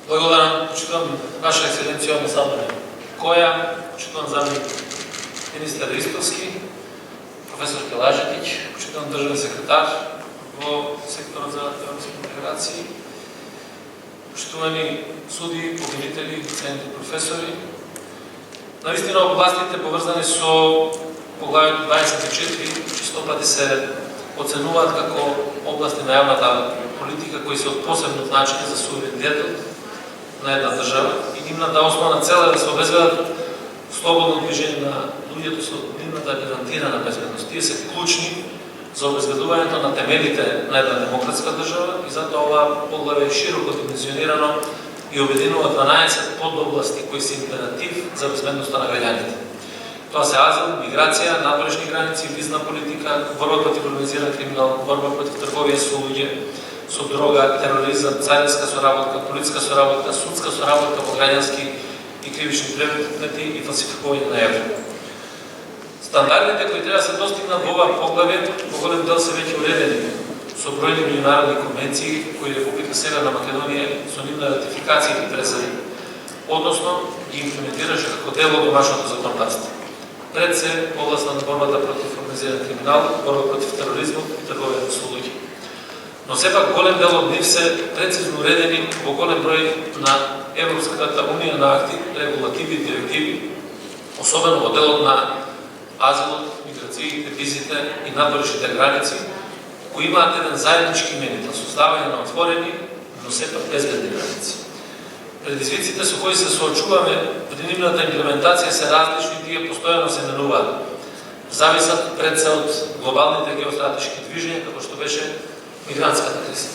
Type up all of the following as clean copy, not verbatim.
Благодарам, почитувам Ваша ексцеленција на Събрание Која, почитувам заместник министър Ристовски, професор Келажетич, почитувам државен секретар во секторот за европски интеграции, почитувани суди, победители, ценни професори. Наистина областите поврзани со поглавјето 24 често пати се оценуваат како области на јавната политика кои се од посебно значење за суверенитетот на една држава и нивната основна цел е да се обезбедат слободно движење на луѓето со нивната гарантирана безбедност. Тие се клучни за обезбедувањето на темелите на една демократска држава и затоа ова поглаве е широко димензионирано и обединува 12 подобласти кои се императив за безбедноста на граѓаните. Тоа се азил, миграција, надворешни граници, визна политика, борба против организиран криминал, борба против трговија со луѓе, со дрога, тероризам, царинска соработка, полициска соработка, судска соработка во граѓански и кривични предмети и фалсификување на евро. Стандардите кои треба да се достигнат во ова поглавје во голем дел се веќе уредени со бројни меѓународни конвенции кои Република Северна Македонија со нивна ратификација ги презади, односно ги имплементираше како дел од домашното законодавство. Пред се областа на борбата против организиран криминал, борба против тероризмот и трговија со луѓе. Но сепак голем дел од нив се прецизно уредени во голем број на Европската унија на акти, регулативи и директиви, особено во делот на азилот, миграциите, визите и надворешните граници, кои имаат еден заеднички именител, создавање на отворени, но сепак безбедни граници. Предизвиците со кои се соочуваме при нивната имплементација се различни и тие постојано се менуваат. Зависат пред се од глобалните геостратешки движења, како што беше мигрантската криза.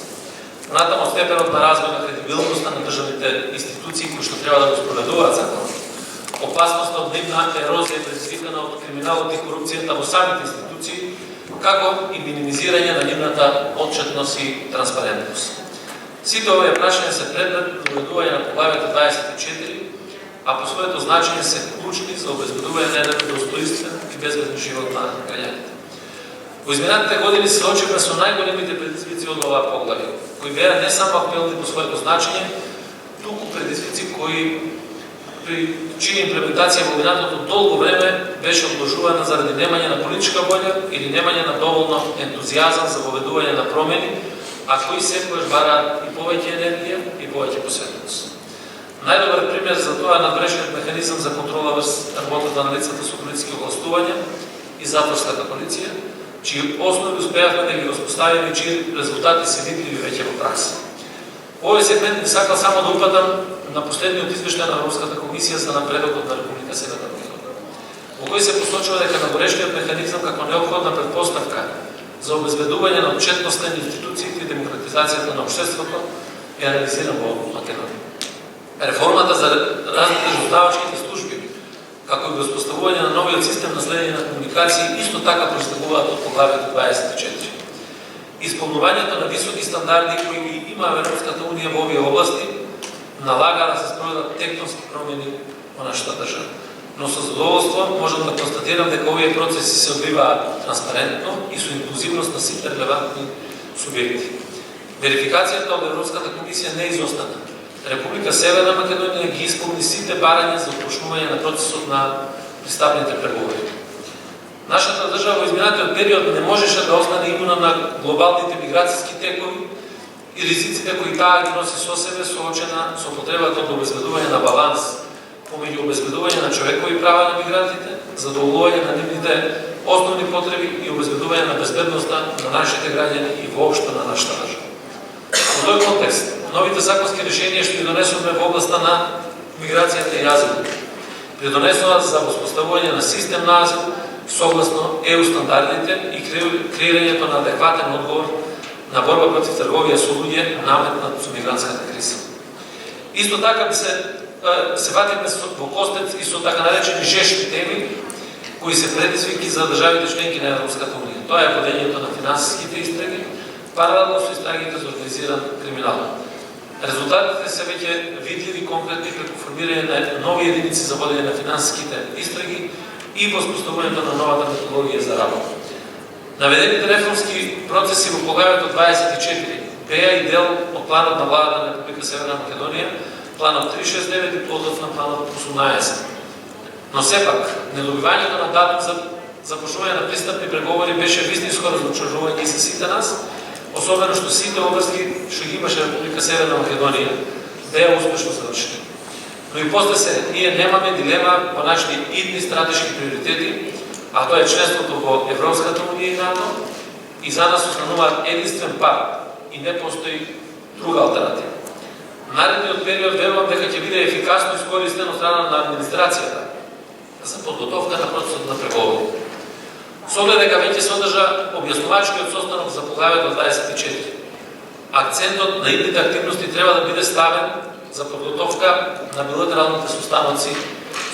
Натаму степенот на развој на кредибилноста на државните институции кои што треба да го спроведуваат законот. Опасноста од нивна ерозија предизвикана од криминалот и корупцијата во самите институции, како и минимизирање на нивната отчетност и транспарентност. Сите овие прашања се предмет на уредување на поглавјето 24, а по своето значење се клучни за обезбедување на еден достоинствен и безбеден живот на граѓаните. Во изминатите години се очевме со најголемите предизвици од оваа поглавје, кои беа не само актуелни по своето значење, туку предизвици кои при чија имплементација во минатото долго време беше одложувана заради немање на политичка воља или немање на доволно ентузијазам за воведување на промени, а кои секогаш бараат и повеќе енергија и повеќе посветеност. Најдобар пример за тоа е надворешниот механизам за контрола врз работата на лицата со полициски овластувања и затворската полиција, чии основи успеавме да ги воспоставиме и чии резултати се видливи веќе во пракса. Овој сегмент не сакал само да упатам на последниот извештај на Европската комисија за напредокот на Република Северна Македонија, во кој се посочува дека надворешниот механизам како неопходна претпоставка за обезбедување на отчетноста на институциите и демократизацијата на општеството е реализиран во Македонија. Реформата за разните жуздавачките служби, како и воспоставување на новиот систем на следење на комуникации, исто така произлегуваат од поглавјето 24. Исполнувањето на високи стандарди кои ги има Европската унија во овие области налага да се спроведат тектонски промени во нашата држава. Но со задоволство можам да констатирам дека овие процеси се одвиваат транспарентно и со инклузивност на сите релевантни субјекти. Верификацијата од Европската комисија не е изостана. Република Северна Македонија ги исполни сите барања за опочнување на процесот на пристапните преговори. Нашата држава во изминатиот период не можеше да остане имуна на глобалните миграцијски текови и ризиците кои таа ги носи со себе, соочена со потребата од обезбедување на баланс помеѓу обезбедување на човекови права на мигрантите, задоволување на нивните основни потреби и обезбедување на безбедноста на нашите граѓани и воопшто на нашата држава. Во тој контекст, новите законски решенија што ги донесуваме во областа на миграцијата и азилот придонесуваат за воспоставување на систем на азил согласно ЕУ стандардите и креирањето на адекватен одговор на борба против трговија со луѓе наметнат со мигрантската криза. Исто така се ватиме во костец и со така наречени жешки теми кои се предизвики за државите членки на Европската унија. Тоа е водењето на финансиските истраги, паралелно со истрагите за организиран криминал. Резултатите се веќе видливи конкретни преку формирање на нови единици за водење на финансиските истраги и воспоставувањето на новата методологија за работа. Наведените реформски процеси во поглавјето 24 беа и дел од планот на владата на Република Северна Македонија, планот 369 и подоцна планот 18. Но сепак, недобивањето на датум за започнување на пристапни преговори беше вистинско разочарување за сите нас, особено што сите обврски што ги имаше Република Северна Македонија беа успешно завршени. Но и после се, ние немаме дилема по нашите идни стратешки приоритети, а тоа е членството во Европската унија и НАТО, и за нас остануваат единствен пат и не постои друга алтернатива. Наредниот период верувам дека ќе биде ефикасно искористен од страна на администрацијата за подготовка на процесот на преговори. Со оглед дека веќе се одржа објаснувачкиот состанок за поглавјето 24. Акцентот на идните активности треба да биде ставен за подготовка на билатералните состаноци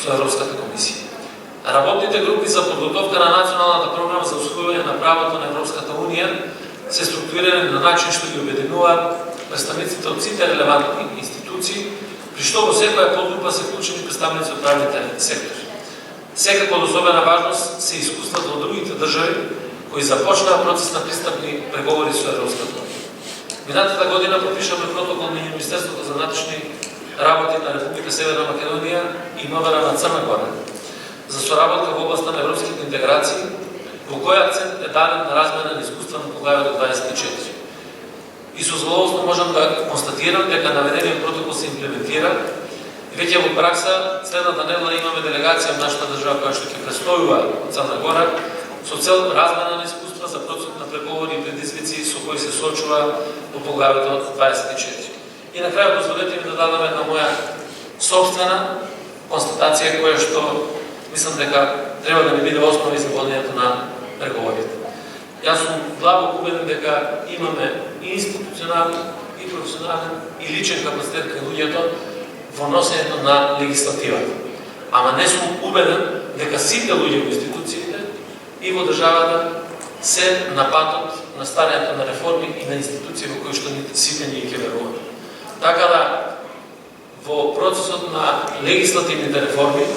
со Европската комисија. Работните групи за подготовка на националната програма за усвојување на правото на Европската унија се структурирани на начин што ги обединуваат представниците од сите релевантни институции, при што во секоја подгрупа се вклучени представници од правните сектори. Секако од особена важност се искуствата од другите држави кои започнаа процес на пристапни преговори со Европската унија. Минатата година подпишаме протокол меѓу Министерството за внатрешни работи на Република Северна Македонија и МВР на Црна Гора за соработка во областа на европските интеграции, во кој акцент е даден на размена на искуства на поглавјето 24. И со задоволство можам да констатирам дека наведениот протокол се имплементира и веќе во пракса следната недела имаме делегација од нашата држава која што ќе престојува од Црна Гора со цел размена на искуства за процесот на преговори и предизвици со кои се соочува во поглавјето 24. И на крај позволете ми да дадам една моја собствена констатација која што мислам дека треба да ни биде основа за водењето на преговорите. Јас сум длабоко убеден дека имаме и институционален, и професионален, и личен капацитет кај луѓето во носењето на легислативата. Ама не сум убеден дека сите луѓе во институциите и во државата се на патот на старањето на реформи и на институции во кои што сите ние ќе веруваме. Така да, во процесот на легислативните реформи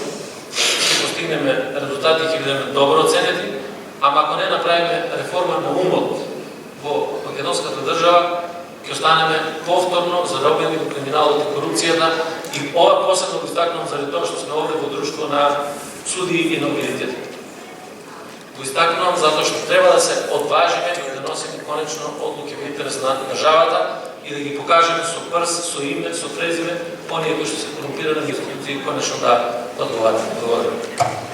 ќе постигнеме резултати, ќе бидеме добро оценети, ама ако не направиме реформа на умот во македонската држава, ќе останеме повторно заробени во криминалот и корупцијата, и ова посебно го истакнувам заради тоа што сме овде во друштво на суди и на обвинители. Го истакнувам затоа што треба да се одважиме и да носиме конечно одлуки во интерес на државата и да ги покажеме со прст, со име, со презиме, оние кои што се корумпирани институции конечно да одговарат.